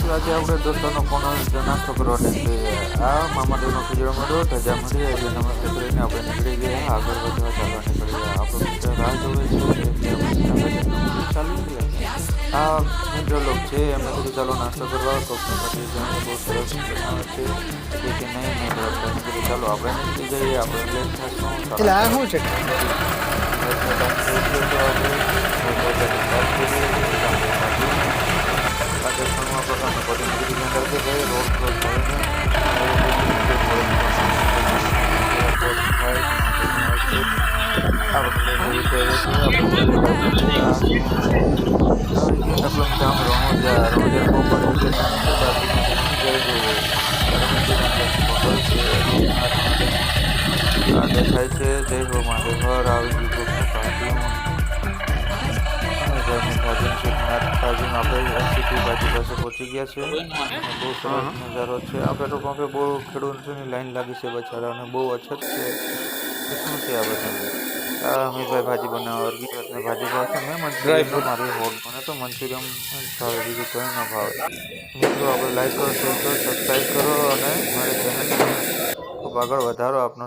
આજે આપણે દોસ્તોનો ફોન નાસ્તો કરવા નીકળી આ મામાદેવનો ખીજડો મળ્યો ધજા મળી એટલે નમસ્તે કરીને આપણે નીકળી ગયા આગળ વધવા ચાલવા નીકળી ગયા આપણો મિત્ર રાહ જોવે છે ચાલી ગયા આ મિત્ર લોક છે એમને કીધું ચાલો નાસ્તો કરવા કોકને પછી જઈને બહુ સરસ બનાવે છે કે નહીં કીધું ચાલો આપણે નીકળી જઈએ આપણે લેટ થશું એટલે આ શું છે? દેખાય છે જય હો મહાદેવર આવી દીધું આપણે સિટી બાજુ પાસે પહોંચી ગયા છે બહુ સરસ નજારો છે આ પેટ્રોલ પંપે બહુ ખેડૂતોની લાઈન લાગી છે બચારાને બહુ અછત છે શું છે આ બધા અમિતભાઈ ભાજી બનાવવા વર્ગી ભાજી ભાવશે મેં મંચુરિયન મારી હોટ મને તો મંચુરિયન ભાવે બીજું કંઈ ન ભાવે મિત્રો આપણે લાઈક કરો શેર કરો સબસ્ક્રાઈબ કરો અને મારી ચેનલ ખૂબ આગળ વધારો આપનો